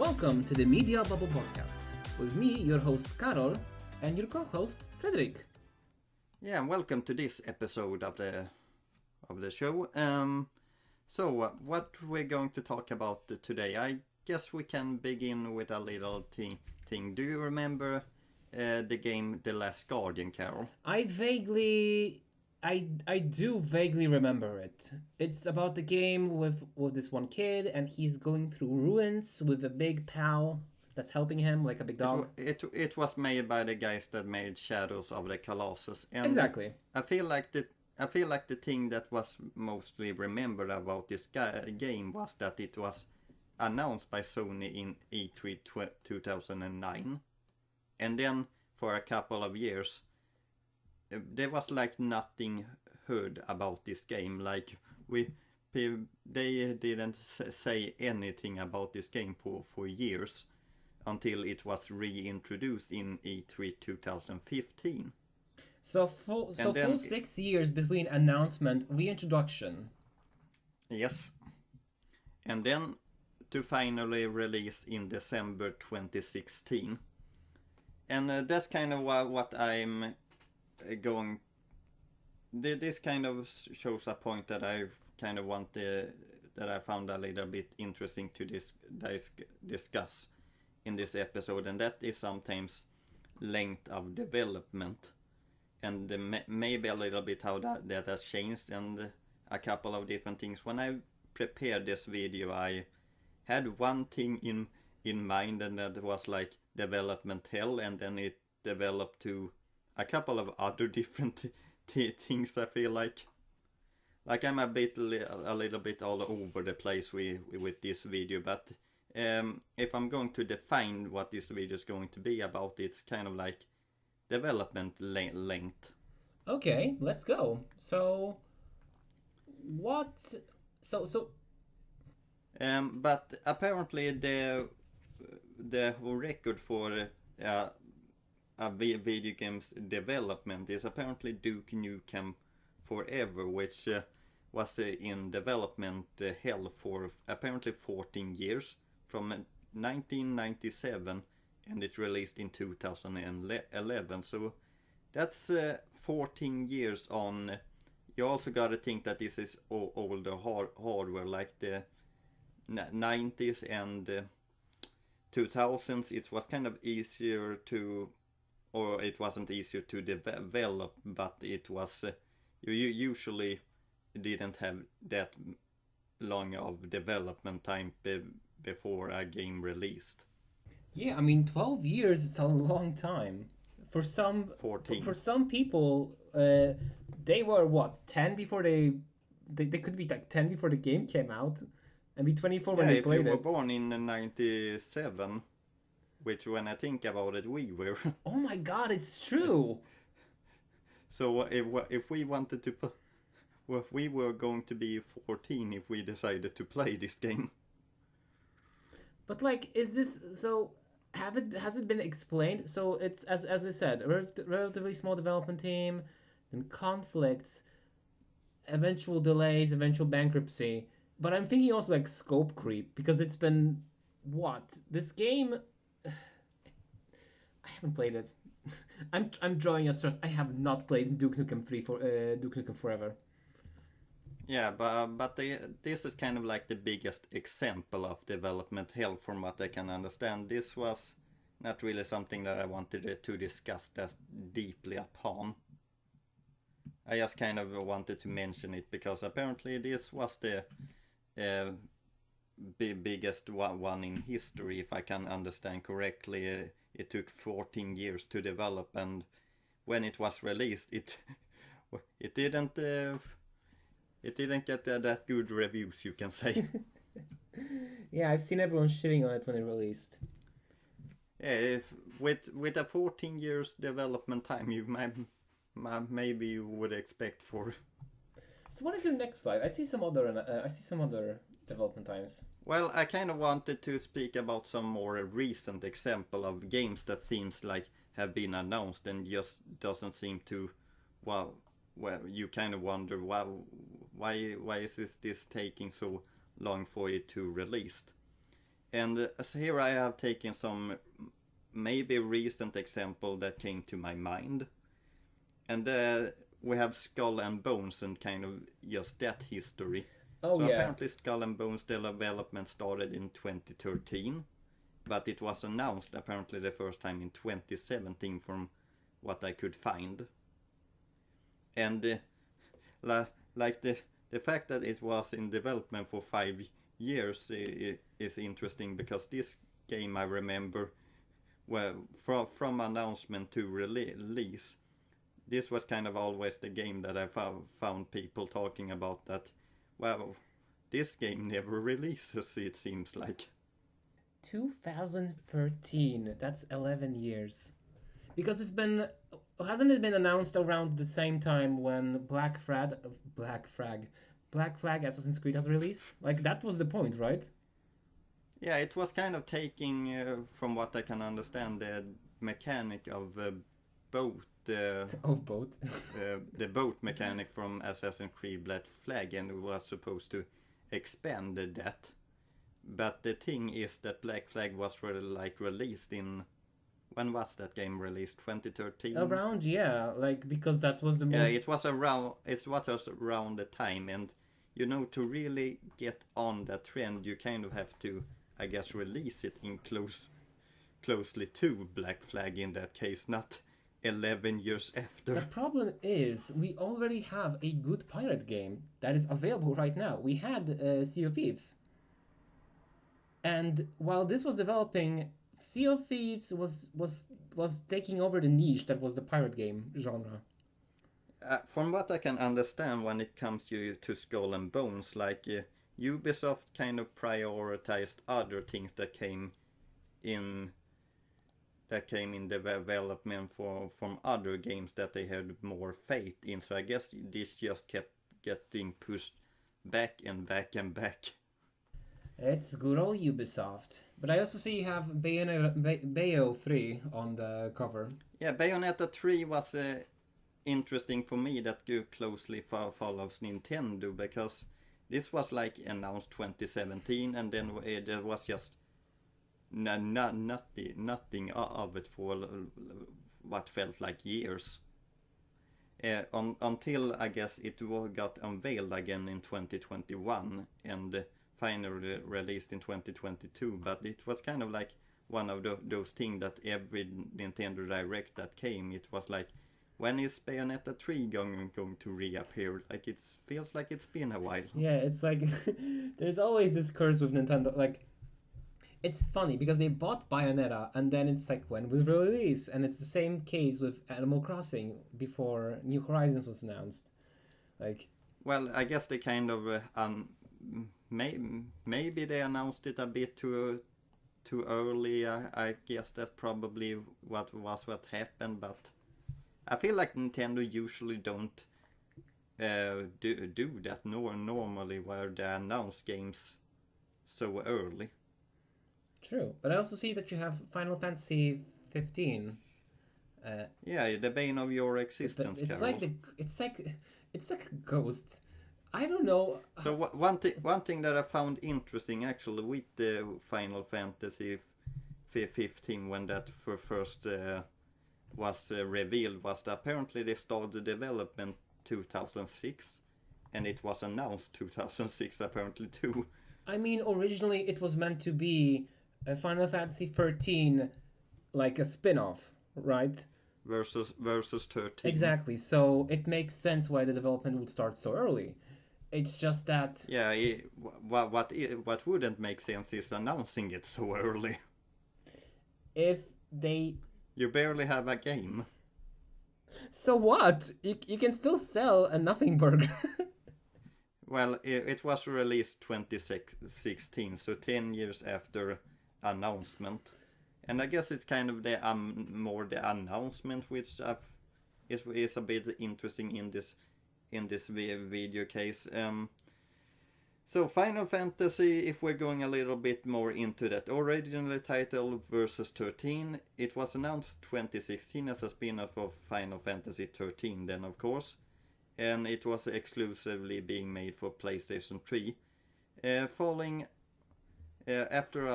Welcome to the Media Bubble Podcast with me, your host Karol, and your co-host Fredrik. Yeah, and welcome to this episode of the show. What we're going to talk about today, I guess we can begin with a little thing. Do you remember the game The Last Guardian, Karol? I do vaguely remember it. It's about the game with this one kid, and he's going through ruins with a big pal that's helping him, like a big dog. It was made by the guys that made Shadows of the Colossus, and Exactly. I feel like the thing that was mostly remembered about this game was that it was announced by Sony in E3 2009, and then for a couple of years there was like nothing heard about this game. Like they didn't say anything about this game for years until it was reintroduced in E3 2015. So full 6 years between announcement, reintroduction. Yes. And then to finally release in December 2016. And that's kind of what I'm going. This kind of shows a point that I kind of that I found a little bit interesting to discuss in this episode, and that is sometimes length of development, and maybe a little bit how that has changed, and a couple of different things. When I prepared this video, I had one thing in mind, and that was like development hell, and then it developed to a couple of other different things. I feel like I'm a little bit all over the place with this video, but if I'm going to define what this video is going to be about, it's kind of like development length. Okay, let's go. So, what? But apparently the record for a video game's development is apparently Duke Nukem Forever, which was in development hell for apparently 14 years, from 1997, and it released in 2011. So that's 14 years on. You also gotta think that this is older hardware, like the 90s and 2000s. It was kind of easier to, or it wasn't easier to develop, but it was you usually didn't have that long of development time before a game released. Yeah, I mean, 12 years is a long time. For some 14. For some people, they were what, 10 before they could be like 10 before the game came out, and be 24 when they played it. If you were born in 97, which when I think about it, we were. Oh my god, it's true. So if we wanted to, if we were going to be 14 if we decided to play this game. But like, is this so? Has it been explained? So it's as I said, a relatively small development team, then conflicts, eventual delays, eventual bankruptcy. But I'm thinking also like scope creep, because it's been what, this game. I haven't played it. I'm drawing a stress. I have not played Duke Nukem Duke Nukem Forever. Yeah, but this is kind of like the biggest example of development hell from what I can understand. This was not really something that I wanted to discuss that deeply upon. I just kind of wanted to mention it because apparently this was the biggest one in history, if I can understand correctly. It took 14 years to develop, and when it was released, it didn't get that good reviews, you can say. Yeah, I've seen everyone shitting on it when it released. Yeah, with a 14 years development time, you maybe you would expect for. So what is your next slide? I see some other development times. Well, I kind of wanted to speak about some more recent example of games that seems like have been announced and just doesn't seem to. Well, you kind of wonder why is this taking so long for it to released? And so here I have taken some maybe recent example that came to my mind. And we have Skull and Bones and kind of just that history. Oh So yeah. apparently Skull and Bones development started in 2013, but it was announced apparently the first time in 2017 from what I could find. And like the fact that it was in development for 5 years is interesting, because this game I remember, well, from announcement to release, this was kind of always the game that I found people talking about, that, well, this game never releases, it seems like. 2013. That's 11 years. Because hasn't it been announced around the same time when Black Flag Assassin's Creed has released? Like that was the point, right? Yeah, it was kind of taking, from what I can understand, the mechanic of boat, Of both. the boat mechanic from Assassin's Creed Black Flag, and was supposed to expand that. But the thing is that Black Flag was released in, when was that game released? 2013. Around, yeah, like because that was the most. Yeah, it was around the time, and to really get on that trend, you kind of have to, I guess, release it in closely to Black Flag in that case, not 11 years after. The problem is we already have a good pirate game that is available right now. We had Sea of Thieves, and while this was developing, Sea of Thieves was taking over the niche that was the pirate game genre. From what I can understand, when it comes to Skull and Bones, like Ubisoft kind of prioritized other things that came in development from other games that they had more faith in. So I guess this just kept getting pushed back and back and back. It's good old Ubisoft. But I also see you have Bayo 3 on the cover. Yeah, Bayonetta 3 was interesting for me, that you closely follows Nintendo, because this was like announced 2017, and then there was just nothing of it for what felt like years. Until I guess it got unveiled again in 2021 and finally released in 2022. But it was kind of like one of those things that every Nintendo Direct that came, it was like, when is Bayonetta 3 going to reappear? Like, it feels like it's been a while. Yeah, it's like there's always this curse with Nintendo. Like, it's funny because they bought Bayonetta and then it's like, when will release? And it's the same case with Animal Crossing before New Horizons was announced. Like, well, I guess they kind of maybe they announced it a bit too early. I guess that's probably what happened, but I feel like Nintendo usually don't do that normally, where they announce games so early. true. But I also see that you have Final Fantasy 15. Yeah, the bane of your existence, it's Karol. it's like a ghost. I don't know. So one thing that I found interesting actually with the Final Fantasy 15, when that first was revealed, was that apparently they started development 2006, and it was announced 2006 apparently too. I mean, originally it was meant to be a Final Fantasy 13, like a spin-off, right? Versus 13. Exactly. So it makes sense why the development would start so early. It's just that. Yeah, what wouldn't make sense is announcing it so early. If they. You barely have a game. So what? You can still sell a nothing burger. Well, it was released 2016, so 10 years after announcement. And I guess it's kind of the more the announcement which is a bit interesting in this video case. So Final Fantasy, if we're going a little bit more into that, originally titled Versus 13, it was announced 2016 as a spin-off of Final Fantasy 13 then, of course, and it was exclusively being made for PlayStation 3, following after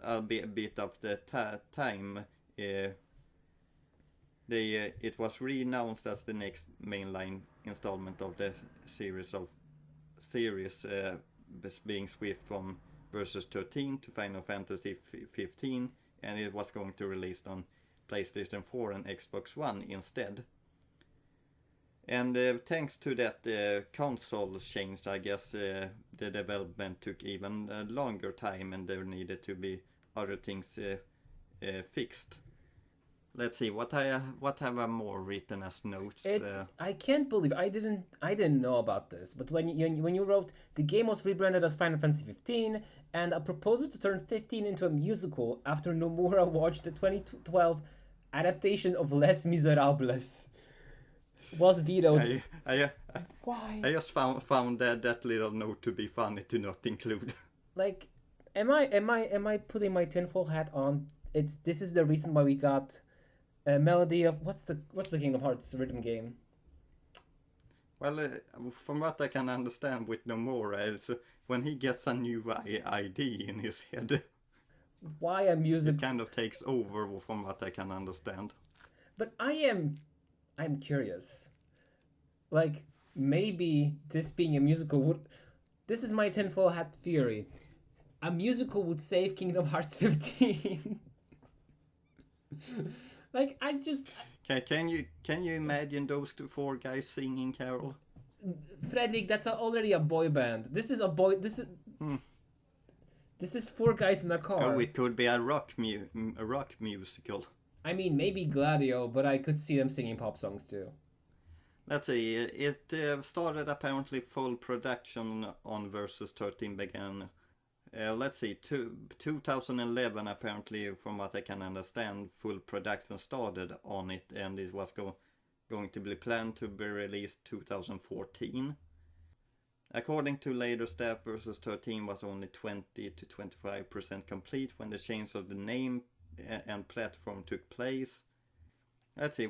a bit of the time, it was re-announced as the next mainline installment of the series being switched from Versus 13 to Final Fantasy 15, and it was going to release on PlayStation 4 and Xbox One instead. And thanks to that console change, I guess the development took even longer time, and there needed to be other things fixed. Let's see what have I more written as notes. I can't believe I didn't know about this. But when you wrote the game was rebranded as Final Fantasy 15 and a proposal to turn 15 into a musical after Nomura watched the 2012 adaptation of Les Miserables was vetoed. Why? I just found that little note to be funny to not include. Like, am I putting my tinfoil hat on? This is the reason why we got a melody of what's the Kingdom Hearts rhythm game? Well, from what I can understand with Nomura is when he gets a new idea in his head. Why a music? It kind of takes over from what I can understand. But I'm curious. Like, maybe this being a musical would... This is my tinfoil hat theory. A musical would save Kingdom Hearts 15. Like, I just... Can you imagine those four guys singing, Karol? Fredrik, that's already a boy band. This is a boy... This is four guys in a car. Oh, it could be a rock musical. I mean, maybe Gladio, but I could see them singing pop songs too. Let's see, it started apparently full production on Versus 13 began, 2011 apparently, from what I can understand, full production started on it, and it was going to be planned to be released 2014. According to later staff, Versus 13 was only 20 to 25% complete when the change of the name and platform took place. Let's see,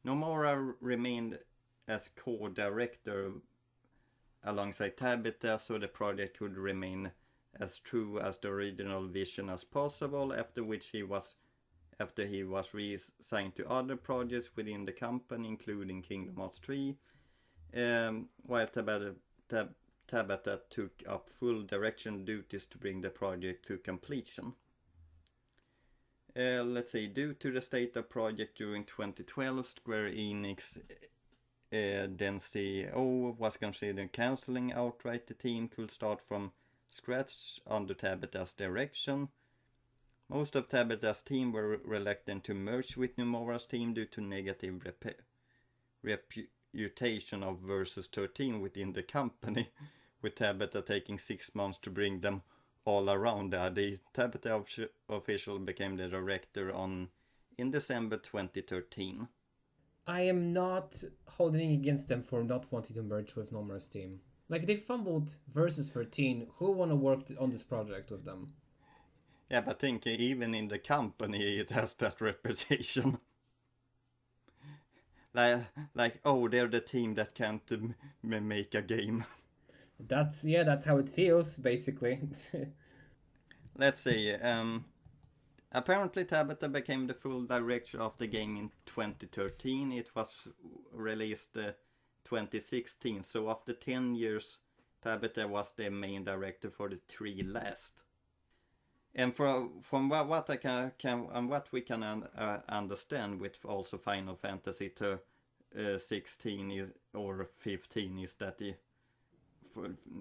Nomura remained as co-director alongside Tabitha, so the project could remain as true as the original vision as possible, after he was reassigned to other projects within the company, including Kingdom Hearts 3, while Tabitha took up full direction duties to bring the project to completion. Let's see, due to the state of project during 2012, Square Enix then CEO was considering cancelling outright. The team could start from scratch under Tabitha's direction. Most of Tabitha's team were reluctant to merge with Nomura's team due to negative reputation of Versus 13 within the company, with Tabitha taking 6 months to bring them all around. The Tabitha official became the director in December 2013. I am not holding against them for not wanting to merge with Nomura's team. Like, they fumbled Versus 13. Who want to work on this project with them? Yeah, but I think even in the company it has that reputation. like, oh, they're the team that can't make a game. That's how it feels, basically. Let's see. Apparently Tabitha became the full director of the game in 2013. It was released 2016. So after 10 years, Tabitha was the main director for the 3 last. And from what I can and what we can understand with also Final Fantasy 16 or 15 is that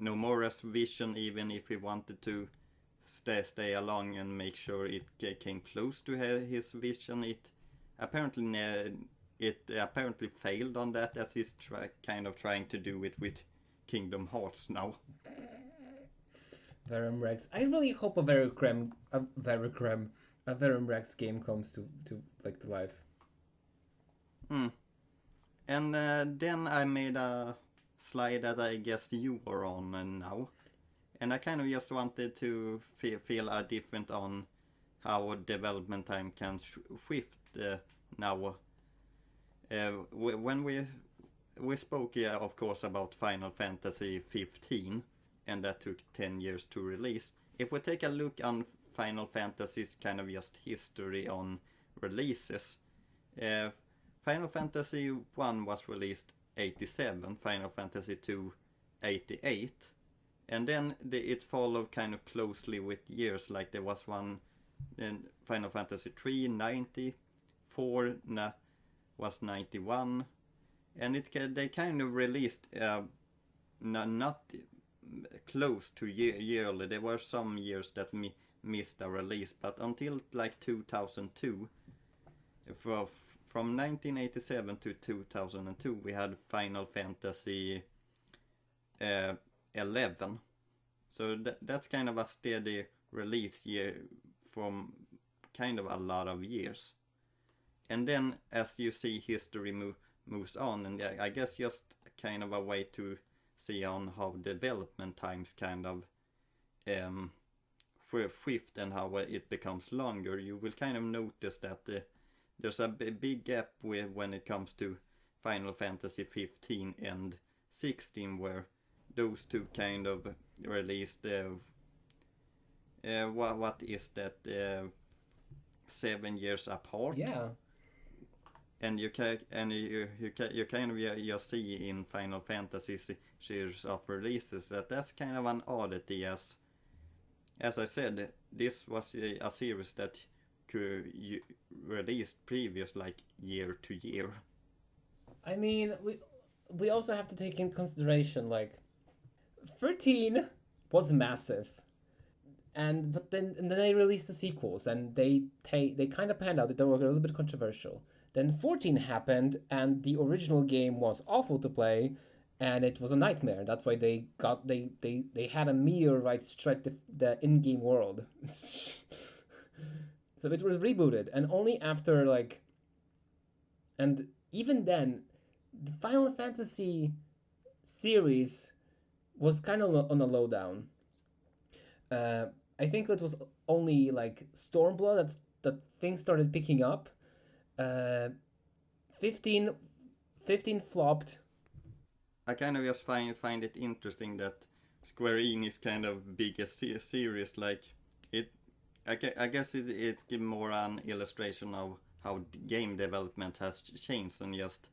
Nomura's vision, even if he wanted to stay along and make sure it came close to his vision, it apparently failed on that, as he's kind of trying to do it with Kingdom Hearts now. Verum Rex. I really hope a Verum Rex game comes to like to life. And then I made a slide that I guess you are on now, and I kind of just wanted to feel a different on how development time can shift now. When we spoke, of course, about Final Fantasy 15, and that took 10 years to release. if we take a look on Final Fantasy's kind of just history on releases, uh, Final Fantasy 1 was released 87, Final Fantasy 2 88, and then it followed kind of closely with years, like there was one in Final Fantasy 3 90, 4 was 91, and they kind of released not close to yearly. There were some years that missed a release, but until like 2002, from 1987 to 2002, we had Final Fantasy 11. So that's kind of a steady release year from kind of a lot of years. And then as you see, history moves on, and I guess just kind of a way to see on how development times kind of shift and how it becomes longer. You will kind of notice that there's a big gap when it comes to Final Fantasy 15 and 16, where those two kind of released what is that 7 years apart. Yeah. And you kind of you see in Final Fantasy series of releases that's kind of an oddity, as I said, this was a series that could released previous like year to year. I mean, we also have to take in consideration like 13 was massive, but then they released the sequels, and they kind of panned out. They were a little bit controversial. Then 14 happened, and the original game was awful to play, and it was a nightmare. That's why they had a meteorite strike the in-game world. So it was rebooted, and only after like, and even then, the Final Fantasy series was kind of on a lowdown. I think it was only like Stormblood that things started picking up. 15 flopped. I kind of just find it interesting that Square Enix kind of biggest series, like it. I guess it's more an illustration of how game development has changed than just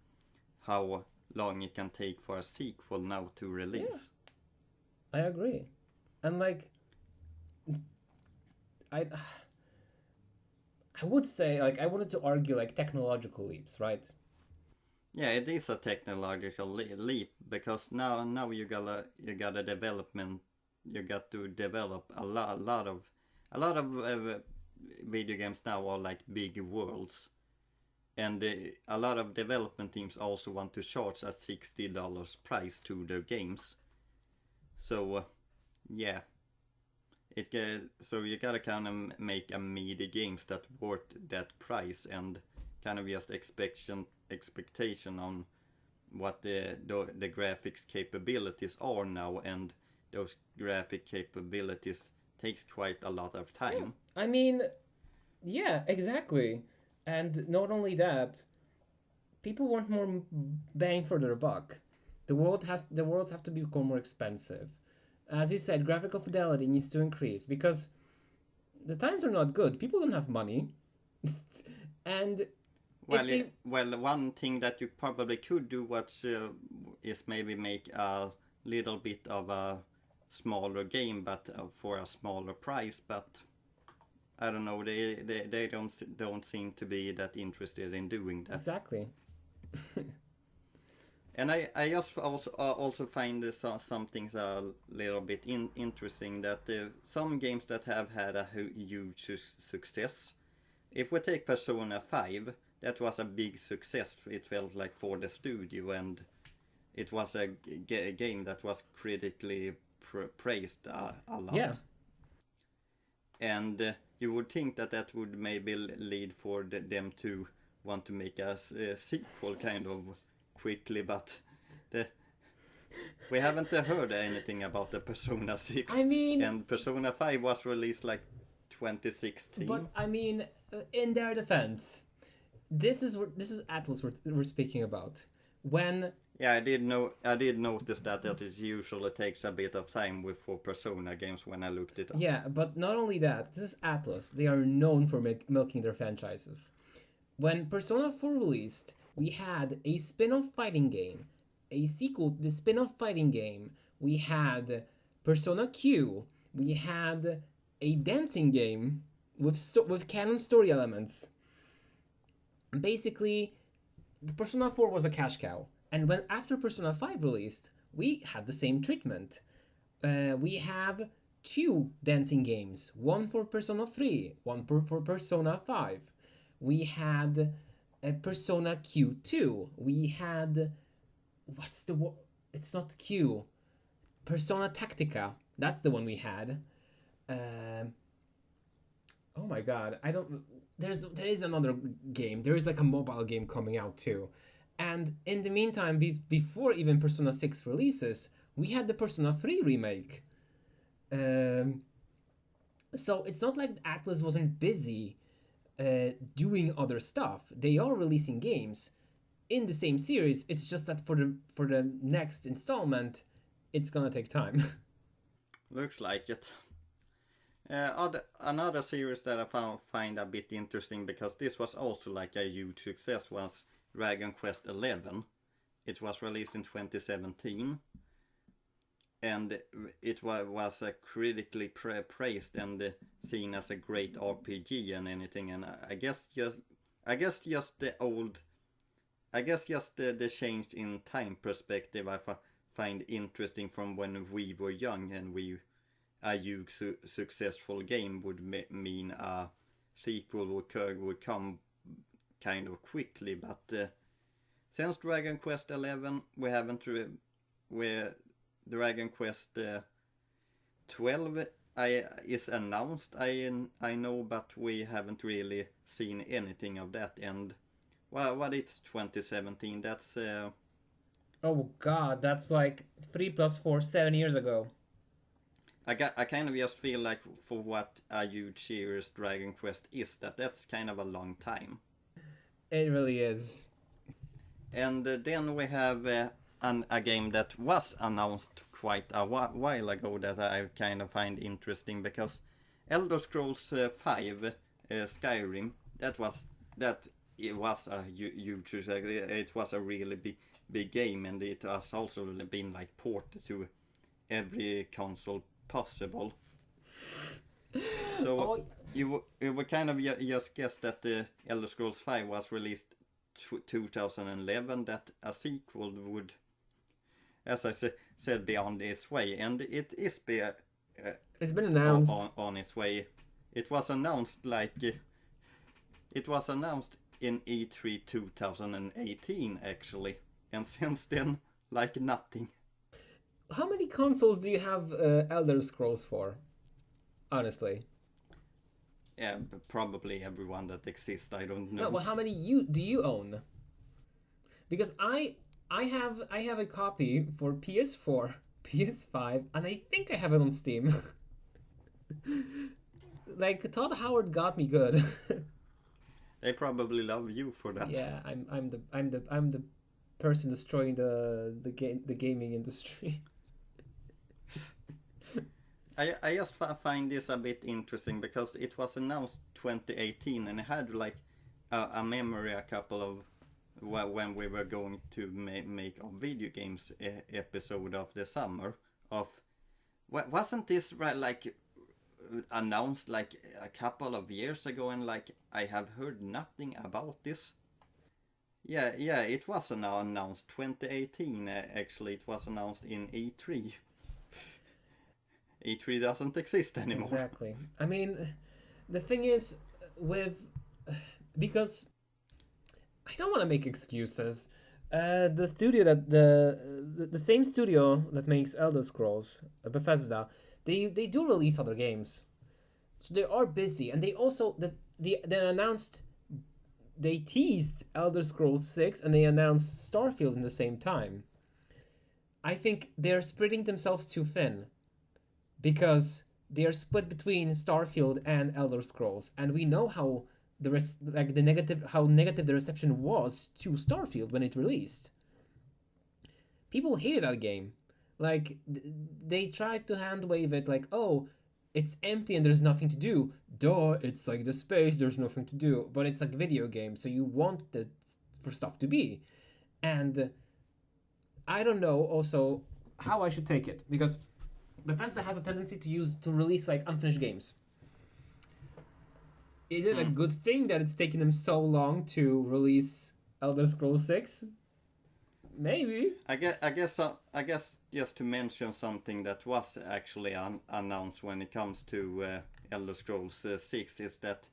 how long it can take for a sequel now to release. Yeah. I agree, and like I would say, like, I wanted to argue like technological leaps, right? Yeah, it is a technological leap, because now you got a development. You got to develop a lot of video games now are like big worlds, and a lot of development teams also want to charge a $60 price to their games. So yeah, so you gotta kind of make a media games that worth that price, and kind of just expectation on what the graphics capabilities are now, and those graphic capabilities takes quite a lot of time. Yeah. I mean, yeah, exactly. And not only that, people want more bang for their buck. The worlds have to become more expensive. As you said, graphical fidelity needs to increase because the times are not good. People don't have money. And well, one thing that you probably could do is maybe make a little bit of a smaller game, but for a smaller price. But I don't know, they don't seem to be that interested in doing that. Exactly. And I just also find some things a little bit interesting, that some games that have had a huge success. If we take Persona 5, that was a big success, it felt like, for the studio, and it was a game that was critically praised a lot. Yeah. And you would think that would maybe lead for them to want to make a sequel kind of quickly, but we haven't heard anything about the Persona 6. I mean, and Persona 5 was released like 2016. But I mean, in their defense, this is Atlas we're speaking about. When Yeah, I did notice that it usually takes a bit of time with for Persona games when I looked it up. Yeah, but not only that, this is Atlas. They are known for milking their franchises. When Persona 4 released, we had a spin off fighting game, a sequel to the spin off fighting game, we had Persona Q, we had a dancing game with canon story elements. Basically, the Persona 4 was a cash cow. And when after Persona 5 released, we had the same treatment. We have two dancing games, one for Persona 3, one for Persona 5. We had Persona Q2. We had what's the it's not Q. Persona Tactica. That's the one we had. Um, oh my god, I don't. There is another game. There is like a mobile game coming out too, and in the meantime, before even Persona 6 releases, we had the Persona 3 remake. Um, so it's not like Atlas wasn't busy doing other stuff. They are releasing games in the same series. It's just that for the next installment, it's gonna take time. Looks like it. Another series that I find a bit interesting because this was also like a huge success was Dragon Quest XI. It was released in 2017 and it was critically praised and seen as a great RPG and anything. And I guess just the old, I guess just the change in time perspective I find interesting from when we were young and a huge successful game would mean a sequel would come kind of quickly. But since Dragon Quest 11, we haven't we Dragon Quest 12 is announced. I know, but we haven't really seen anything of that. And well, what it's 2017. That's Oh god, that's like 3 plus 4, 7 years ago. I kind of just feel like for what a huge series Dragon Quest is, that's kind of a long time. It really is. And then we have a game that was announced quite a while ago that I kind of find interesting because Elder Scrolls 5 Skyrim that it was a huge it was a really big game and it has also been like ported to every console possible. So Oh, you would kind of just guess that the Elder Scrolls 5 was released 2011, that a sequel would, as I said, be on its way, and it is it's been announced. on its way. It was announced it was announced in E3 2018 actually, and since then like nothing. How many consoles do you have Elder Scrolls for? Honestly. Yeah, probably everyone that exists. I don't No, know. well, how many do you own? Because I have a copy for PS4, PS5, and I think I have it on Steam. Like Todd Howard got me good. They probably love you for that. Yeah, I'm the person destroying the gaming industry. I just find this a bit interesting because it was announced 2018 and I had like a memory a couple of when we were going to make a video games episode of the summer of wasn't this right like announced like a couple of years ago and like I have heard nothing about this. Yeah, it was announced 2018 actually. It was announced in E3. E3 doesn't exist anymore. Exactly. I mean, the thing is with because I don't want to make excuses. The studio that the same studio that makes Elder Scrolls, Bethesda, they do release other games, so they are busy, and they also they announced they teased Elder Scrolls 6 and they announced Starfield in the same time. I think they're spreading themselves too thin because they are split between Starfield and Elder Scrolls, and we know how the negative the reception was to Starfield when it released. people hated that game. Like they tried to hand wave it like, oh, it's empty and there's nothing to do. Duh, it's like the space, there's nothing to do. But it's like a video game, so you want it for stuff to be. And I don't know also how I should take it because Bethesda has a tendency to release like unfinished games. Is it a Mm. good thing that it's taken them so long to release Elder Scrolls 6? Maybe. I guess just to mention something that was actually announced when it comes to Elder Scrolls 6 is that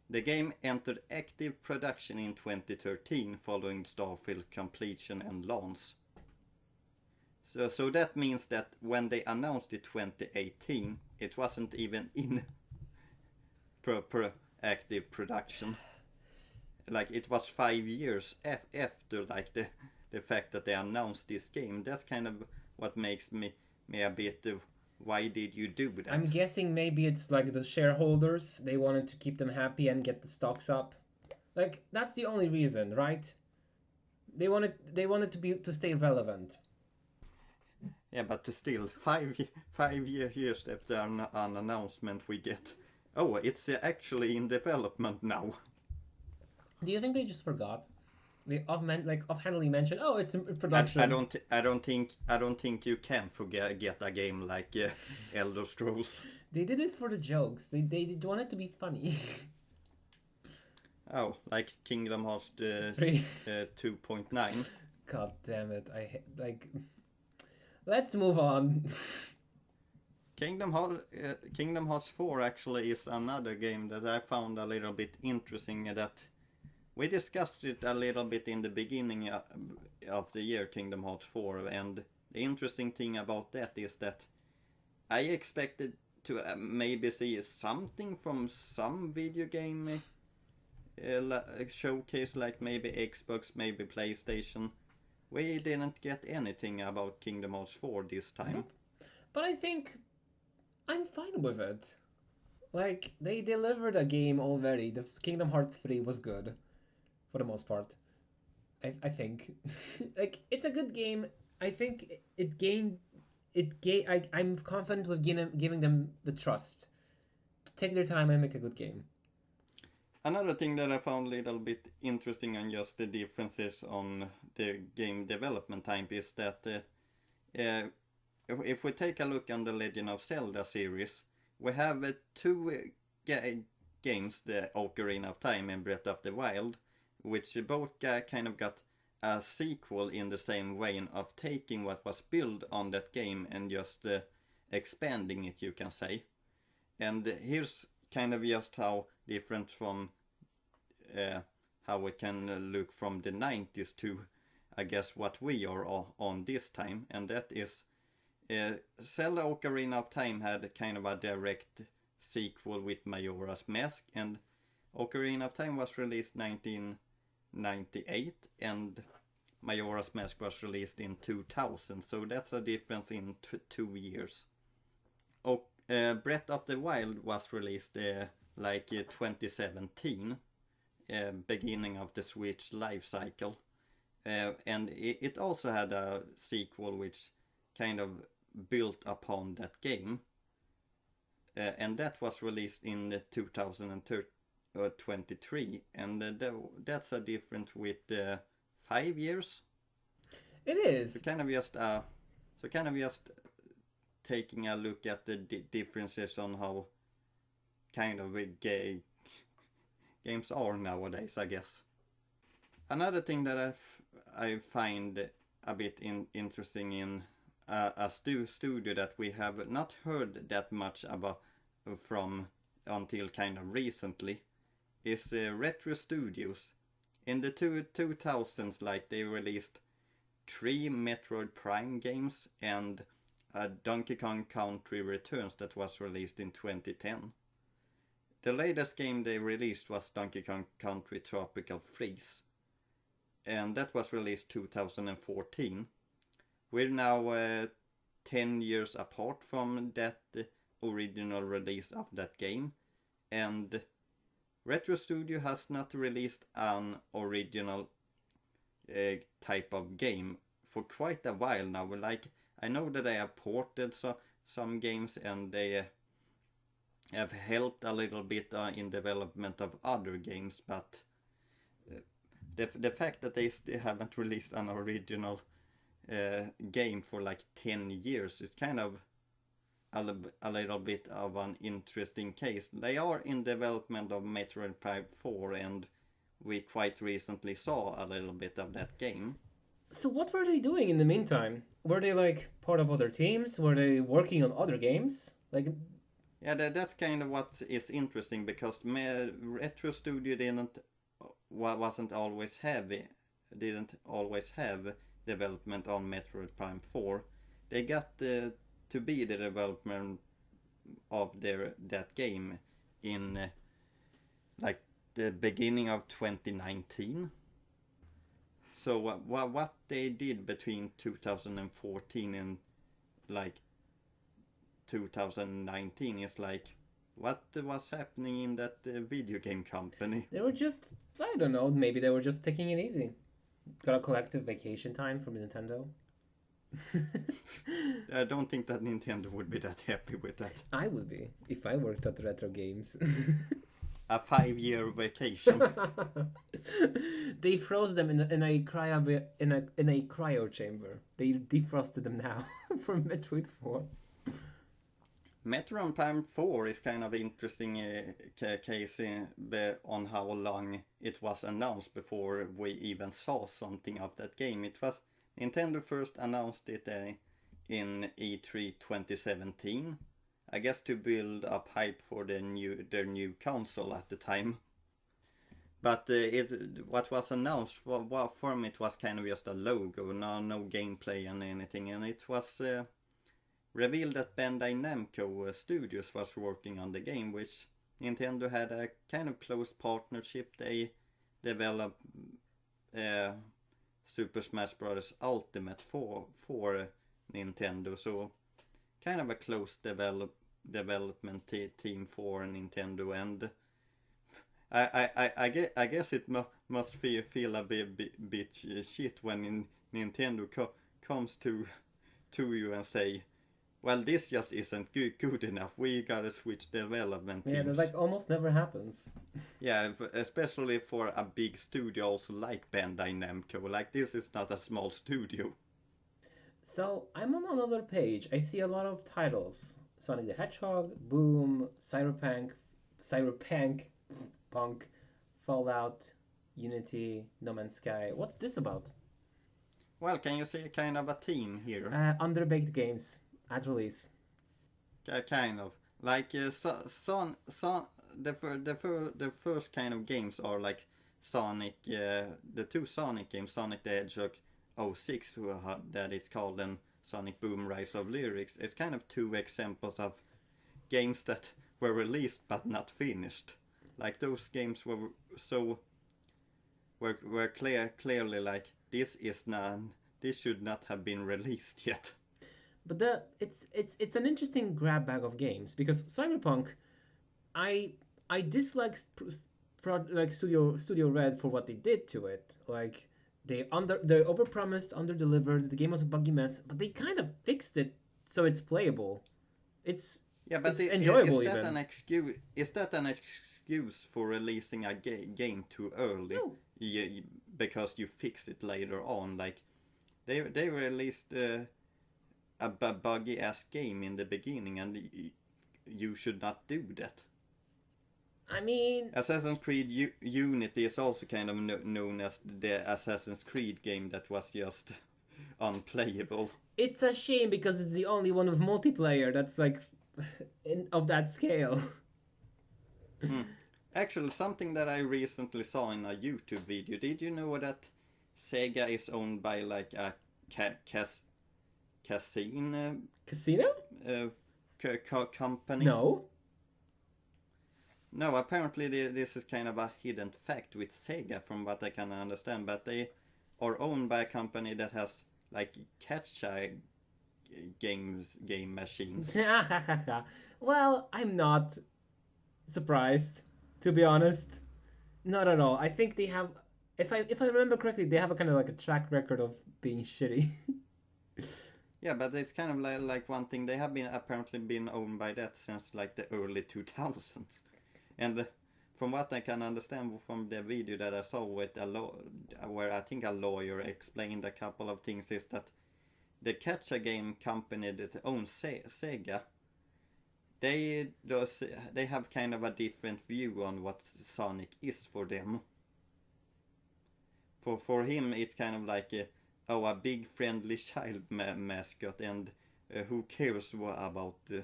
the game entered active production in 2013 following Starfield completion and launch. So that means that when they announced it 2018, it wasn't even in proper active production. Like it was 5 years after like the fact that they announced this game. That's kind of what makes me a bit. Why did you do that? I'm guessing maybe it's like the shareholders, they wanted to keep them happy and get the stocks up. Like that's the only reason, right? They wanted to stay relevant. Yeah, but still, 5 years after an announcement, we get, oh, it's actually in development now. Do you think they just forgot? They offhandedly mentioned, "Oh, it's in I, production." I don't think you can forget a game like Elder Scrolls. They did it for the jokes. They wanted to be funny. Oh, like Kingdom Hearts 2.9. God damn it! like. Let's move on. Kingdom Hearts 4 actually is another game that I found a little bit interesting. That we discussed it a little bit in the beginning of the year, Kingdom Hearts 4, and the interesting thing about that is that I expected to maybe see something from some video game showcase, like maybe Xbox, maybe PlayStation. We didn't get anything about Kingdom Hearts 4 this time. Nope. But I think I'm fine with it. Like, they delivered a game already. The Kingdom Hearts 3 was good, for the most part. I think. Like, it's a good game. I think it gained. I'm confident with giving them the trust to take their time and make a good game. Another thing that I found a little bit interesting on just the differences on the game development time is that if we take a look on the Legend of Zelda series, we have two games, the Ocarina of Time and Breath of the Wild, which both kind of got a sequel in the same vein of taking what was built on that game and just expanding it, you can say. And here's kind of just how different from how it can look from the 90s to, I guess, what we are on this time. And that is Zelda Ocarina of Time had kind of a direct sequel with Majora's Mask, and Ocarina of Time was released 1998 and Majora's Mask was released in 2000, so that's a difference in 2 years. Breath of the Wild was released 2017, beginning of the Switch life cycle, and it also had a sequel which kind of built upon that game, and that was released in 2023, and that's a difference with 5 years. It is. So kind of just taking a look at the differences on how kind of games are nowadays, I guess. Another thing that I find a bit interesting in a studio that we have not heard that much about from until kind of recently is Retro Studios. In the 2000s, like, they released 3 Metroid Prime games and Donkey Kong Country Returns that was released in 2010. The latest game they released was Donkey Kong Country Tropical Freeze, and that was released 2014. We're now 10 years apart from that original release of that game, and Retro Studio has not released an original type of game for quite a while now. Like, I know that they have ported some games, and they have helped a little bit in development of other games, but the fact that they still haven't released an original game for like 10 years is kind of a little bit of an interesting case. They are in development of Metroid Prime 4, and we quite recently saw a little bit of that game. So what were they doing in the meantime? Were they like part of other teams? Were they working on other games? Like, yeah, that's kind of what is interesting, because Retro Studio didn't always have development on Metroid Prime 4. They got to be the development of that game in like the beginning of 2019. So what they did between 2014 and like 2019 is like, what was happening in that video game company? they were just, I don't know, maybe they were just taking it easy. Got a collective vacation time from Nintendo. I don't think that Nintendo would be that happy with that. I would be if I worked at Retro Games. A 5-year vacation. They froze them in a cryo chamber. They defrosted them now for Metroid 4. Metroid Prime 4 is kind of interesting case on how long it was announced before we even saw something of that game. It was Nintendo first announced it in E3 2017, I guess to build up hype for their new console at the time. But what was announced from it was kind of just a logo, no gameplay and anything, and it was revealed that Bandai Namco Studios was working on the game, which Nintendo had a kind of close partnership. They developed Super Smash Bros. Ultimate for Nintendo, so kind of a close development team for Nintendo, and I guess it must feel a bit shit when Nintendo comes to you and say, well, this just isn't good enough. We gotta switch development teams. Yeah, that like almost never happens. Yeah, especially for a big studio also like Bandai Namco. Like, this is not a small studio. So I'm on another page. I see a lot of titles: Sonic the Hedgehog, Boom, Cyberpunk, Punk, Fallout, Unity, No Man's Sky. What's this about? Well, can you see kind of a theme here? Underbaked games at release. Kind of like the first kind of games are like Sonic, the two Sonic games, Sonic the Hedgehog 06, that is called, and Sonic Boom Rise of Lyrics. It's kind of two examples of games that were released but not finished. Like, those games were clearly like, this should not have been released yet. But it's an interesting grab bag of games, because Cyberpunk, I dislike Studio Red for what they did to it. Like, they overpromised, underdelivered. The game was a buggy mess, but they kind of fixed it so it's playable. It's enjoyable. Is that an excuse? Is that an excuse for releasing a game too early? No. Yeah, because you fix it later on. Like, they released a buggy ass game in the beginning, and you should not do that. I mean, Assassin's Creed Unity is also kind of known as the Assassin's Creed game that was just unplayable. it's a shame because it's the only one with multiplayer that's like of that scale. Actually, something that I recently saw in a YouTube video. Did you know that Sega is owned by like a casino company? No, apparently this is kind of a hidden fact with Sega, from what I can understand, but they are owned by a company that has like catch-eye game machines. Well, I'm not surprised, to be honest. Not at all. I think they have if I remember correctly, they have a kind of like a track record of being shitty. Yeah, but it's kind of like one thing. They have been apparently been owned by that since like the early 2000s. And from what I can understand from the video that I saw with where I think a lawyer explained a couple of things, is that the catch-a game company that owns Sega, they have kind of a different view on what Sonic is for them. For him, it's kind of like a big friendly child mascot, and who cares about the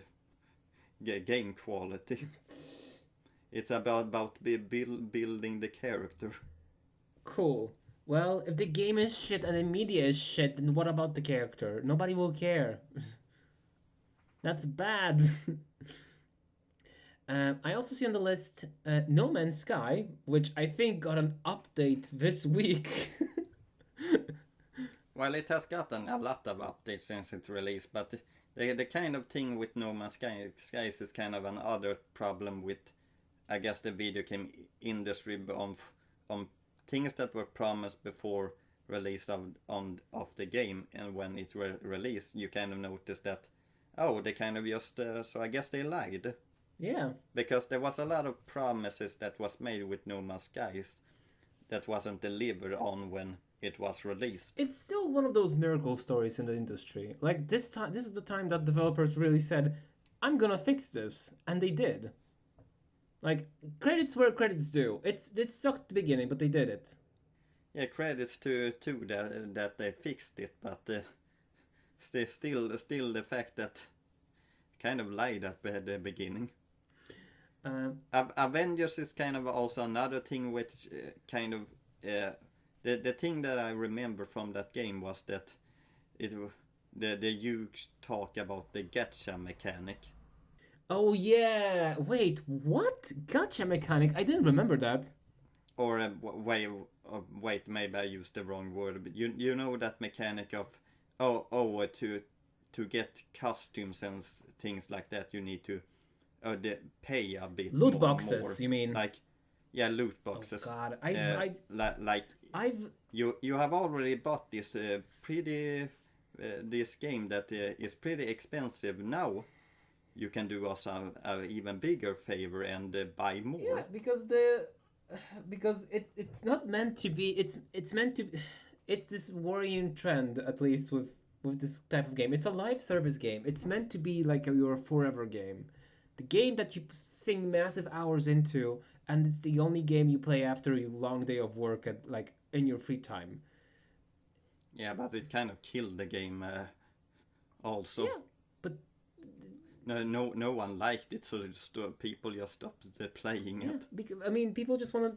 game quality? It's about building the character. Cool. Well, if the game is shit and the media is shit, then what about the character? Nobody will care. That's bad. I also see on the list No Man's Sky, which I think got an update this week. Well, it has gotten a lot of updates since it released, but the kind of thing with No Man's Sky is kind of another problem with, I guess, the video game industry on things that were promised before release of the game, and when it released, you kind of noticed that, oh, they kind of just so I guess they lied. Yeah. Because there was a lot of promises that was made with No Man's Skies that wasn't delivered on when it was released. It's still one of those miracle stories in the industry. Like this is the time that developers really said, "I'm gonna fix this," and they did. Like credits where credits due. It sucked at the beginning, but they did it. Yeah, credits to that they fixed it, but still the fact that kind of lied at the beginning. Avengers is kind of also another thing which kind of the thing that I remember from that game was that the huge talk about the gacha mechanic. Oh yeah. Wait, what? Gacha mechanic? I didn't remember that. Or wait, maybe I used the wrong word, but you know that mechanic of to get costumes and things like that, you need to pay a bit Loot boxes, more. you mean? Like, yeah, loot boxes. Oh God, you have already bought this this game that is pretty expensive. Now you can do us an even bigger favor and buy more. Yeah, because it's not meant to be. It's meant to. It's this worrying trend, at least with this type of game. It's a live service game. It's meant to be like your forever game, the game that you sink massive hours into, and it's the only game you play after a long day of work at like in your free time. Yeah, but it kind of killed the game also. Yeah, but No one liked it, so people just stopped playing it. Because, I mean, people just wanted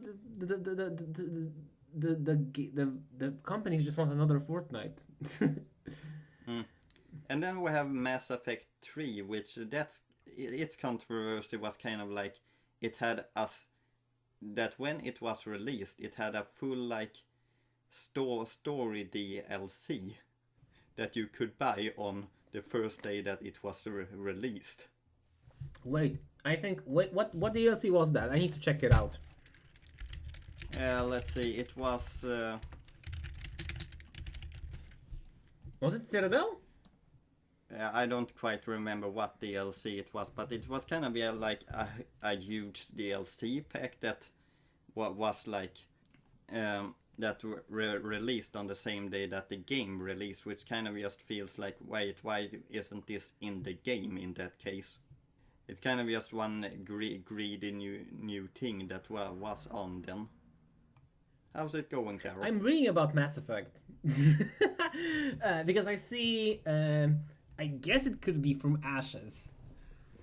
the companies just want another Fortnite. And then we have Mass Effect 3, which its controversy was kind of like it had that when it was released, it had a full like story DLC that you could buy on the first day that it was released. Wait, what DLC was that? I need to check it out. Let's see, it was... Was it Citadel? I don't quite remember what DLC it was, but it was kind of like a huge DLC pack that was like... that released on the same day that the game released, which kind of just feels like, wait, why isn't this in the game in that case? It's kind of just one greedy new thing that was on then. How's it going, Karol? I'm reading about Mass Effect. Because I see, I guess it could be from Ashes.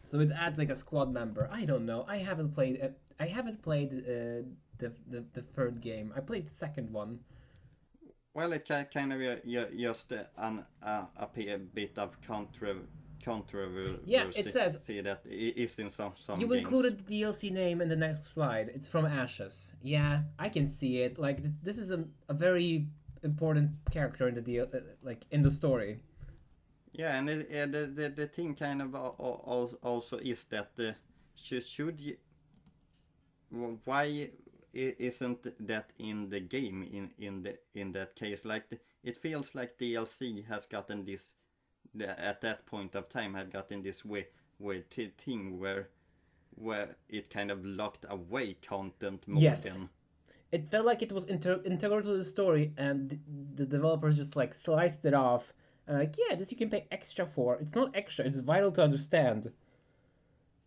So it adds like a squad member. I don't know. I haven't played the third game. I played the second one. Well, it kind of just a bit of controversy. Yeah, it says... See that it is in some You games. included the DLC name in the next slide. It's from Ashes. Yeah, I can see it. Like, this is a very important character in the like in the story. Yeah, and the thing kind of also is that should you... Why isn't that in the game in that case? It feels like DLC has gotten this at that point of time had gotten this weird thing where it kind of locked away content more Yes. than. It felt like it was integral to the story, and the developers just like sliced it off. And like, yeah, this you can pay extra for. It's not extra, it's vital to understand.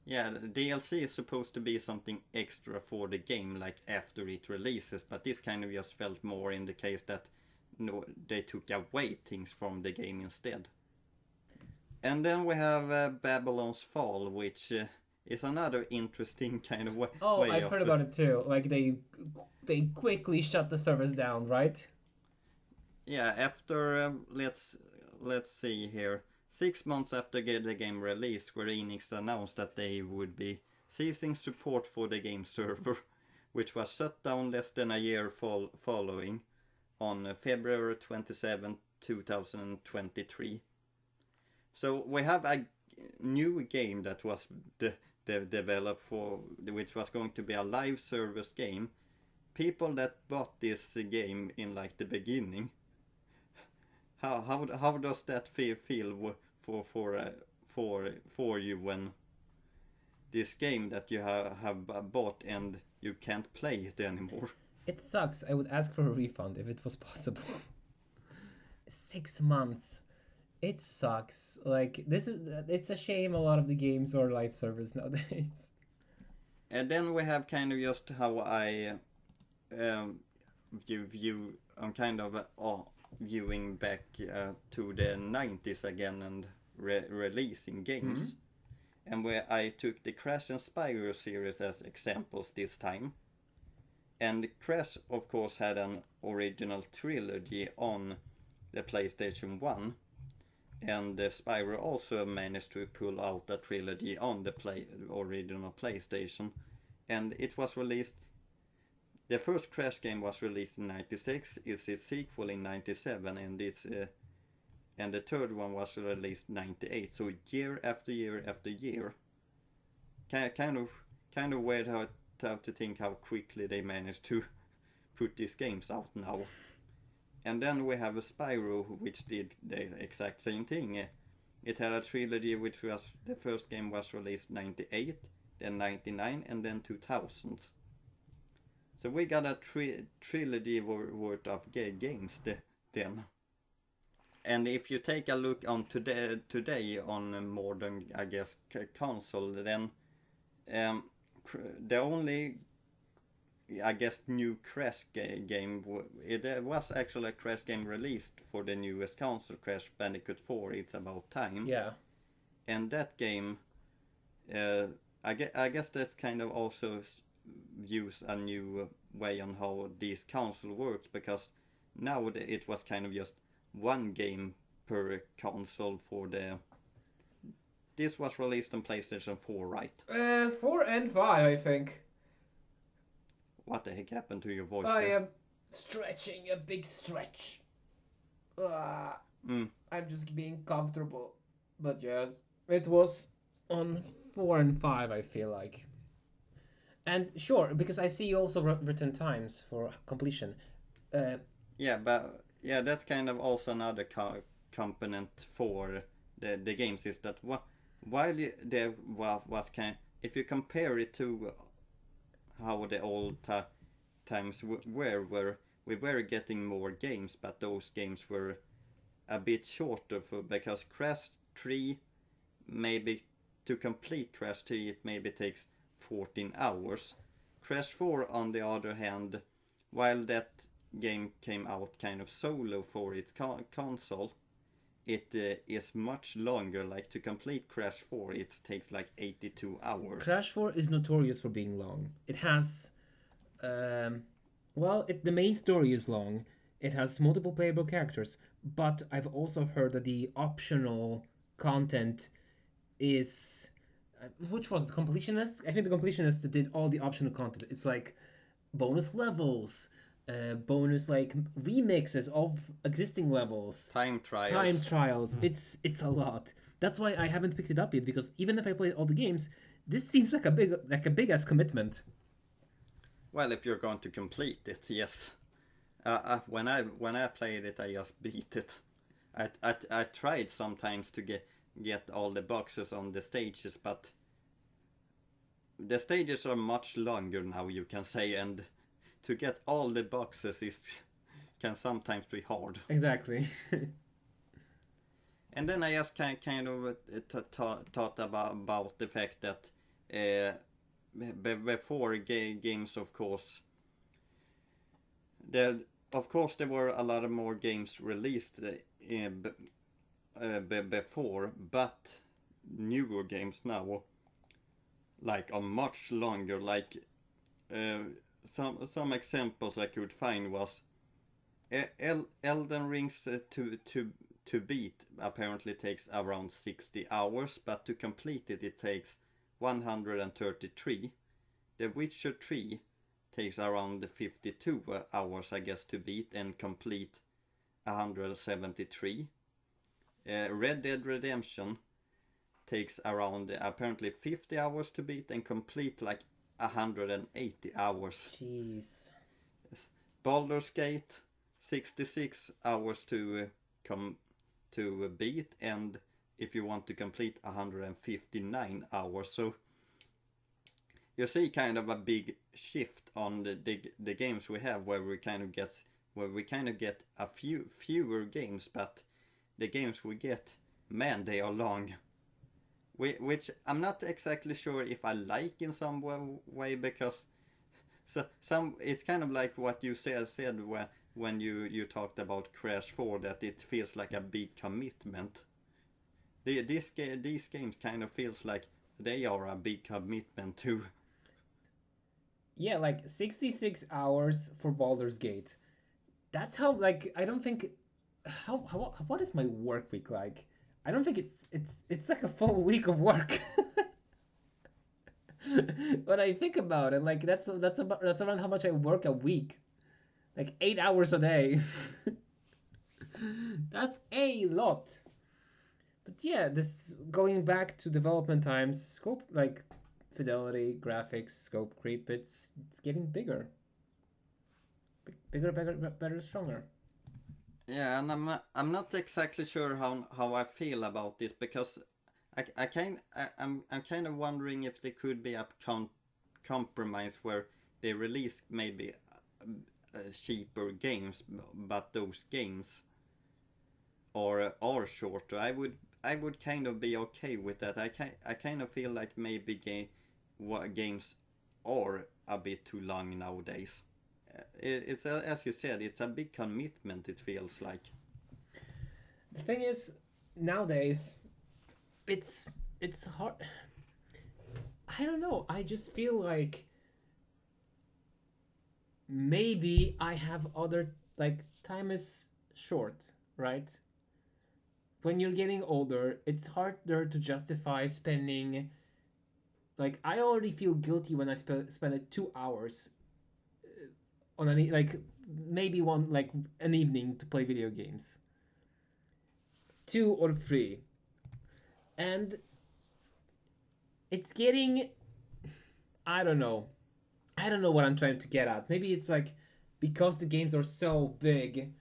Yeah, the DLC is supposed to be something extra for the game, like after it releases, but this kind of just felt more in the case that they took away things from the game instead. And then we have Babylon's Fall, which is another interesting kind of way. Oh, I've heard about it too. Like they quickly shut the servers down, right? Yeah, after let's see here. 6 months after the game released, Square Enix announced that they would be ceasing support for the game server, which was shut down less than a year following, on February 27, 2023. So we have a new game that was developed for, which was going to be a live service game. People that bought this game in like the beginning, how does that feel for you when this game that you have bought and you can't play it anymore? It sucks. I would ask for a refund if it was possible. 6 months. It sucks. Like it's a shame a lot of the games are live service nowadays. And then we have kind of just how I view. I'm kind of viewing back to the 90s again and releasing games. And where I took the Crash and Spyro series as examples this time. And Crash, of course, had an original trilogy on the PlayStation 1. And Spyro also managed to pull out a trilogy on the original PlayStation. And it was released. The first Crash game was released in 96, it's its sequel in 97, and the third one was released in 98. So year after year after year. Kind of weird how to think how quickly they managed to put these games out now. And then we have a Spyro, which did the exact same thing. It had a trilogy, which was the first game was released 98, then 99, and then 2000. So we got a trilogy worth of games then. And if you take a look on today on a modern, I guess, console, then the only, I guess, new Crash game, it was actually a Crash game released for the newest console, Crash Bandicoot 4, It's About Time. Yeah. And that game, I guess that's kind of also views a new way on how this console works, because now it was kind of just one game per console for the... This was released on PlayStation 4, right? 4 and 5, I think. What the heck happened to your voice I there? am stretching a big stretch. I'm just being comfortable. But yes, it was on 4 and 5, I feel like. And sure, because I see also written times for completion. Yeah, but yeah, that's kind of also another component for the games, is that while there was kind, if you compare it to how the old times were, where we were getting more games, but those games were a bit shorter because Crash 3, maybe to complete Crash 3 it maybe takes 14 hours. Crash 4, on the other hand, while that game came out kind of solo for its console, it is much longer. Like to complete Crash 4 it takes like 82 hours. Crash 4 is notorious for being long. It has the main story is long. It has multiple playable characters, but I've also heard that the optional content is which was the completionist? I think the completionist did all the optional content. It's like bonus levels, bonus like remixes of existing levels, time trials. It's a lot. That's why I haven't picked it up yet, because even if I played all the games, this seems like a big ass commitment. Well, if you're going to complete it, yes. When I played it, I just beat it. I tried sometimes to get all the boxes on the stages, but the stages are much longer now, you can say, and to get all the boxes is can sometimes be hard. Exactly. And then I just kind of thought about the fact that before games, of course, there were a lot of more games released before, but newer games now like are much longer. Like some examples I could find was Elden Rings to beat apparently takes around 60 hours, but to complete it takes 133. The Witcher 3 takes around 52 hours, I guess, to beat and complete 173. Red Dead Redemption takes around apparently 50 hours to beat and complete like 180 hours. Jeez. Yes. Baldur's Gate 66 hours to beat, and if you want to complete 159 hours. So you see kind of a big shift on the games we have, where we kind of get a fewer games, but the games we get, man, they are long. Which I'm not exactly sure if I like in some way, because it's kind of like what you said when you talked about Crash 4, that it feels like a big commitment. These games kind of feels like they are a big commitment too. Yeah, like 66 hours for Baldur's Gate. That's how, like, I don't think how what is my work week like? I don't think it's like a full week of work. When I think about it, like that's around how much I work a week. Like 8 hours a day. That's a lot. But yeah, this going back to development times, scope, like fidelity, graphics, scope creep, it's getting bigger. Bigger, better, stronger. Yeah, and I'm not exactly sure how I feel about this, because I'm kind of wondering if there could be a compromise where they release maybe cheaper games, but those games are shorter. I would kind of be okay with that. I kind of feel like maybe games are a bit too long nowadays. It's as you said, it's a big commitment. It feels like. The thing is, nowadays, it's hard. I don't know. I just feel like maybe I have other, like, time is short, right? When you're getting older, it's harder to justify spending. Like, I already feel guilty when I spend like 2 hours on any, like, maybe one, like an evening to play video games. 2 or 3, and it's getting, I don't know. I don't know what I'm trying to get at. Maybe it's like because the games are so big.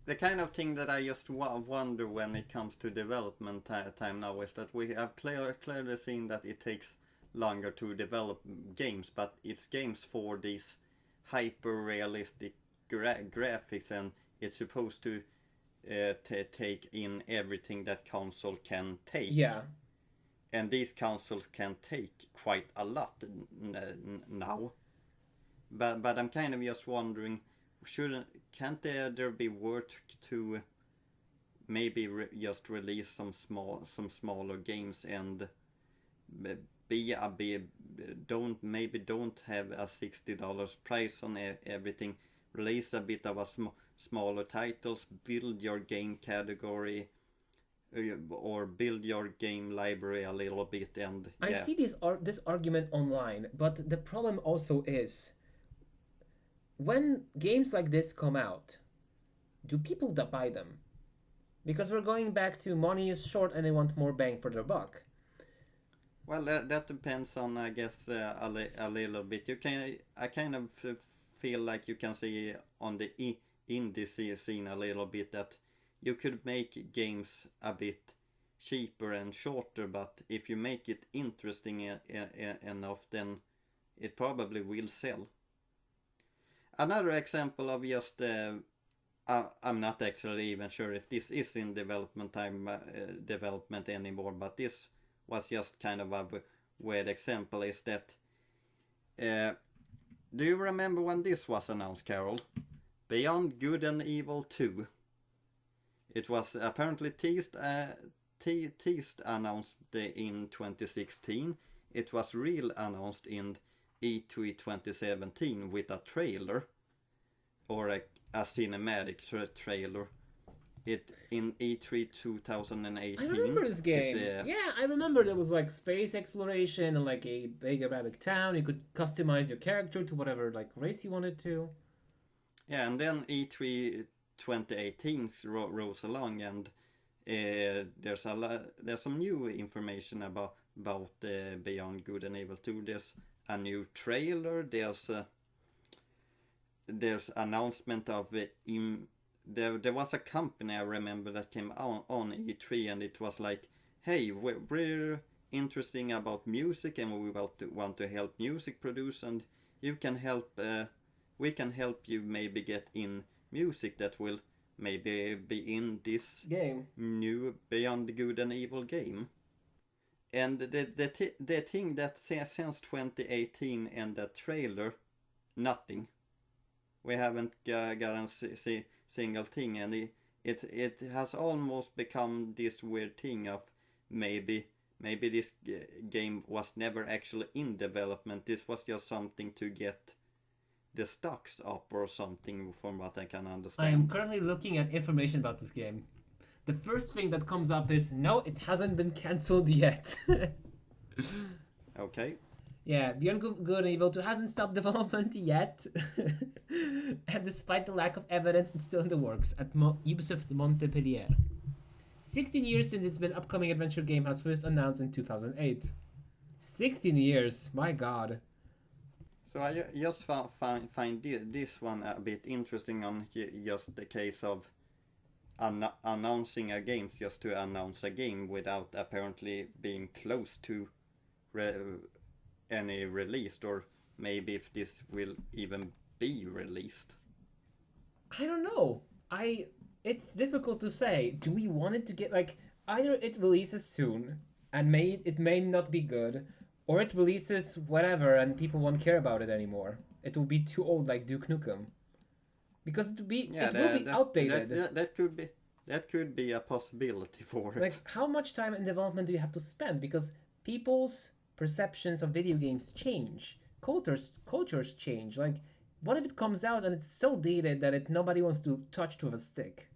The kind of thing that I just wonder when it comes to development time now is that we have clearly seen that it takes longer to develop games, but it's games for these hyper realistic graphics, and it's supposed to take in everything that console can take. Yeah. And these consoles can take quite a lot now. But I'm kind of just wondering, can't there be work to maybe just release some smaller games and don't have a $60 price on everything. Release a bit of a smaller titles, build your game category, or build your game library a little bit, and I see this argument online, but the problem also is when games like this come out, do people buy them? Because we're going back to money is short and they want more bang for their buck. Well, that depends on, I guess, a little bit. I kind of feel like you can see on the indie scene a little bit that you could make games a bit cheaper and shorter, but if you make it interesting enough, then it probably will sell. Another example of just I'm not actually even sure if this is in development anymore, but this was just kind of a weird example. Is that do you remember when this was announced, Carol? Beyond Good and Evil 2. It was apparently teased announced in 2016. It was real announced in E3 2017 with a trailer or a cinematic trailer. It in E3 2018. I remember this game. Yeah, I remember there was like space exploration and like a big Arabic town. You could customize your character to whatever like race you wanted to. Yeah, and then E3 2018 rolls along, and there's some new information about Beyond Good and Evil 2. There's a new trailer. There's announcement of there was a company I remember that came on E3, and it was like, hey, we're interesting about music and we want to help music produce, and you can help we can help you maybe get in music that will maybe be in this game new Beyond Good and Evil game. And the thing that since 2018 and the trailer, nothing. We haven't got a single thing, and it has almost become this weird thing of maybe this game was never actually in development. This was just something to get the stocks up or something, from what I can understand. I am currently looking at information about this game. The first thing that comes up is, no, it hasn't been cancelled yet. Okay. Yeah, Beyond Good and Evil 2 hasn't stopped development yet. And despite the lack of evidence, it's still in the works at Ubisoft Montpellier. 16 years since its been upcoming adventure game has first announced in 2008. 16 years, my god. So I just find this one a bit interesting on just the case of announcing a game just to announce a game without apparently being close to any released, or maybe if this will even be released. I don't know. It's difficult to say. Do we want it to get like either it releases soon and it may not be good, or it releases whatever and people won't care about it anymore. It will be too old, like Duke Nukem, because it will be outdated. That could be a possibility for it. Like, how much time in development do you have to spend? Because people's perceptions of video games change. Cultures change. Like, what if it comes out and it's so dated that nobody wants to touch it with a stick?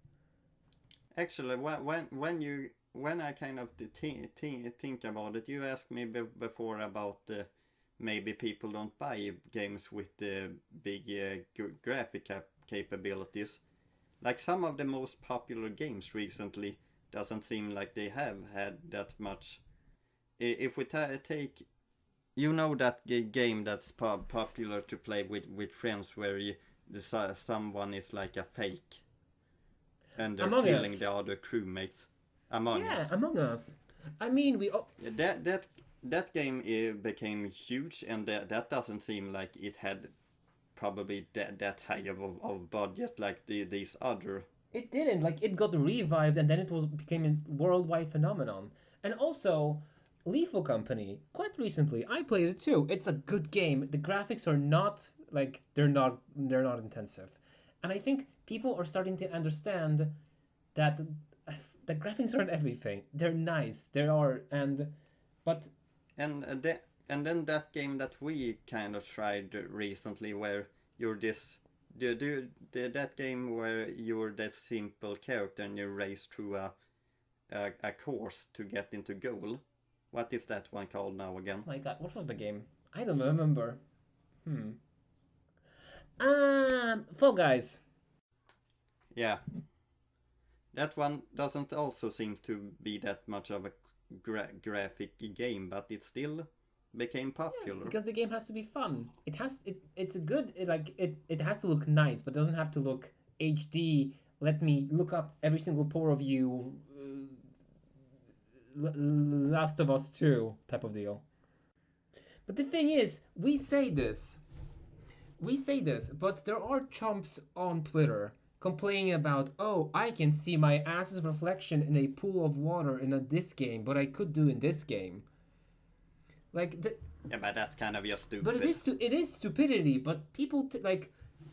Actually, when I kind of think about it, you asked me before about maybe people don't buy games with big graphic capabilities. Like some of the most popular games recently doesn't seem like they have had that much. If we take, you know, that game that's popular to play with friends, where someone is like a fake and they're killing the other crewmates. Among Us. Yeah, Among Us. I mean, that game became huge, and that doesn't seem like it had probably that high of budget like these other. It didn't. Like, it got revived and then became a worldwide phenomenon. And also, Lethal Company, quite recently, I played it too. It's a good game. The graphics are not like they're not intensive, and I think people are starting to understand that the graphics aren't everything. They're nice. They are, but then that game that we kind of tried recently, where you're this. That game where you're this simple character and you race through a course to get into goal. What is that one called now again? My god, what was the game? I don't remember. Fall Guys. Yeah. That one doesn't also seem to be that much of a graphic game, but it still became popular. Because the game has to be fun. It's a good it has to look nice, but doesn't have to look HD. Let me look up every single pore of you. Last of Us 2 type of deal. But the thing is, we say this, but there are chumps on Twitter complaining about, oh, I can see my ass's reflection in a pool of water in this game, but I could do in this game. Like yeah, but that's kind of just stupid. But it is stupidity. But people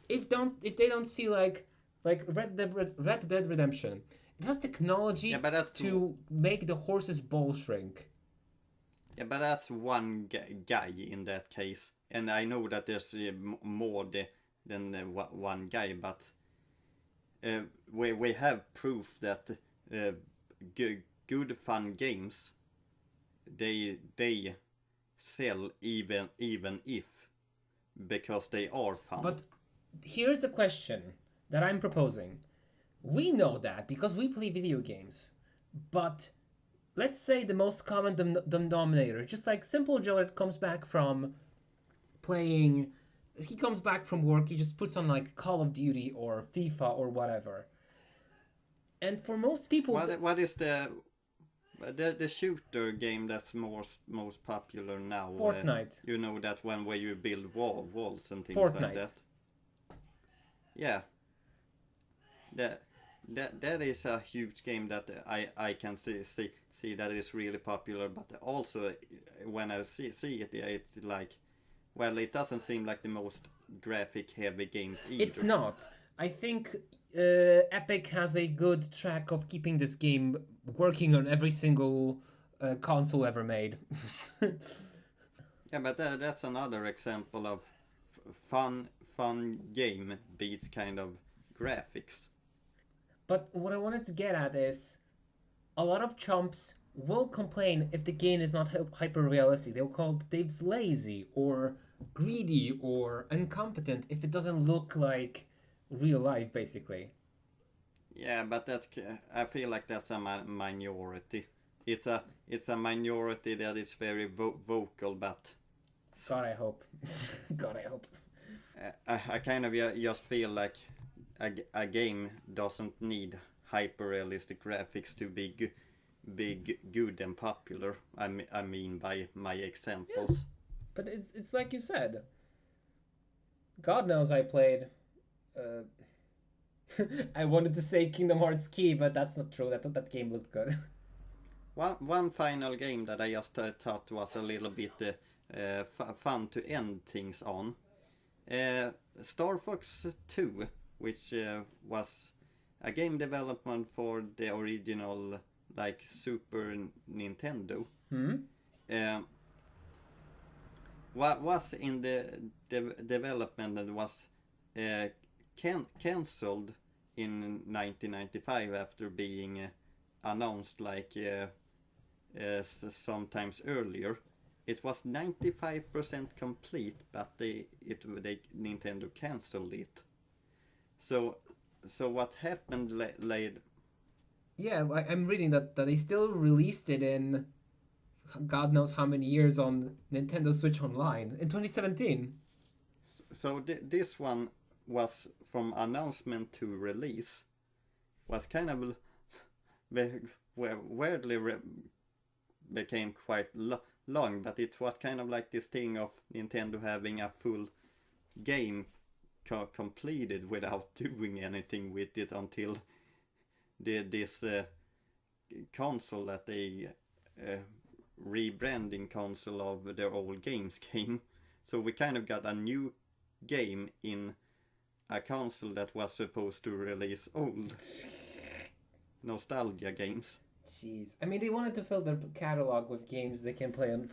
if they don't see like Red Dead Redemption, it has technology to make the horse's ball shrink. Yeah, but that's one guy in that case, and I know that there's more than one guy, but we have proof that good fun games they sell even if because they are fun. But here's a question that I'm proposing. We know that because we play video games, but let's say the most common denominator, just like Simple Joe that comes back from playing, he comes back from work, he just puts on like Call of Duty or FIFA or whatever. And for most people... What is the shooter game that's most popular now? Fortnite. You know, that one where you build walls and things Fortnite. Like that. Yeah. That is a huge game that I can see that is really popular, but also when I see it, it's like, well, it doesn't seem like the most graphic heavy games either. It's not. I think Epic has a good track of keeping this game working on every single console ever made. Yeah, but that's another example of fun game beats kind of graphics. But what I wanted to get at is, a lot of chumps will complain if the game is not hyper realistic. They'll call Dave's lazy or greedy or incompetent if it doesn't look like real life, basically. Yeah, but I feel like that's a minority. It's a minority that is very vocal, but God, I hope. God, I hope. I kind of just feel like a game doesn't need hyper-realistic graphics to be good and popular. I mean by my examples. Yeah. But it's like you said. God knows I played... I wanted to say Kingdom Hearts Key, but that's not true. That game looked good. One final game that I just thought was a little bit fun to end things on. Star Fox 2, which was a game development for the original like Super Nintendo. What was in the development and was cancelled in 1995 after being announced like sometimes earlier. It was 95% complete, but Nintendo cancelled it. So what happened later? Yeah, I'm reading that they still released it in God knows how many years on Nintendo Switch Online in 2017. So this one was from announcement to release was kind of weirdly became quite long, but it was kind of like this thing of Nintendo having a full game completed without doing anything with it until this console that they rebranding console of their old games came. So we kind of got a new game in a console that was supposed to release old nostalgia games. Jeez. I mean, they wanted to fill their catalog with games they can play on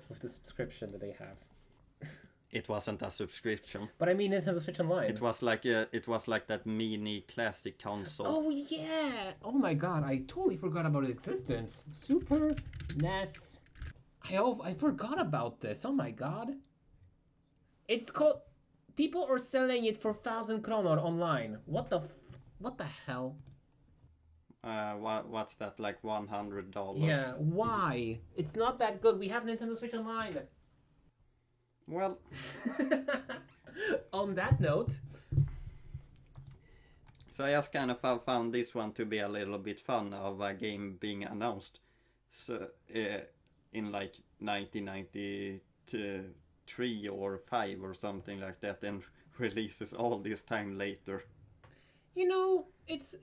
with the subscription that they have. It wasn't a subscription. But I mean, Nintendo Switch Online. It was like that mini classic console. Oh yeah! Oh my god, I totally forgot about its existence. Super NES. I forgot about this. Oh my god. It's called. People are selling it for 1,000 kronor online. What the hell? What's that, like $100? Yeah, why? It's not that good. We have Nintendo Switch Online. Well, on that note, so I just kind of found this one to be a little bit fun of a game being announced. So in like 1993 or 5 or something like that, and releases all this time later. you know, it's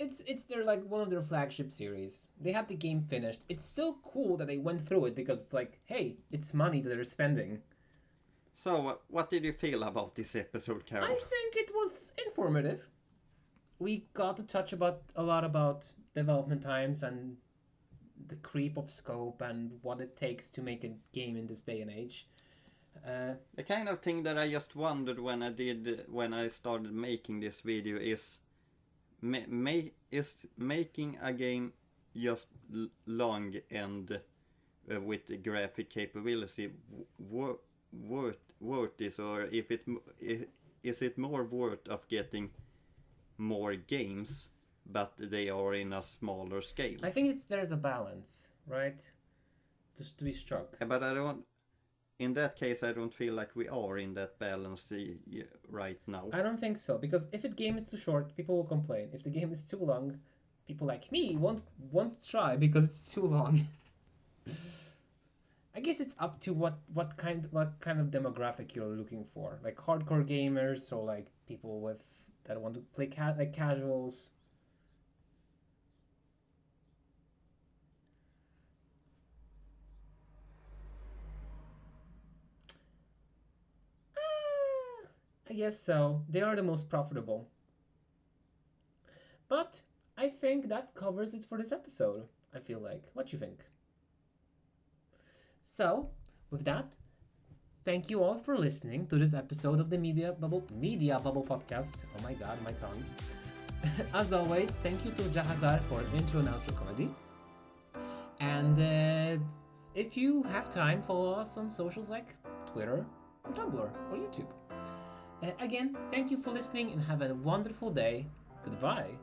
their like one of their flagship series. They had the game finished. It's still cool that they went through it because it's like, hey, it's money that they're spending. So, what did you feel about this episode, Karol? I think it was informative. We got to touch about a lot about development times and the creep of scope and what it takes to make a game in this day and age. The kind of thing that I just wondered when I started making this video is making a game just long and with the graphic capability worth this, or is it more worth of getting more games but they are in a smaller scale? I think there's a balance, right? Just to be struck. But in that case, I don't feel like we are in that balance right now. I don't think so, because if a game is too short, people will complain. If the game is too long, people like me won't try because it's too long. I guess it's up to what kind of demographic you're looking for, like hardcore gamers or like people that want to play like casuals. I guess so. They are the most profitable. But I think that covers it for this episode. I feel like. What do you think? So, with that, thank you all for listening to this episode of the Media Bubble podcast. Oh my god, my tongue. As always, thank you to Jahzzar for intro and outro comedy. And if you have time, follow us on socials like Twitter, Tumblr, or YouTube. Again, thank you for listening and have a wonderful day. Goodbye.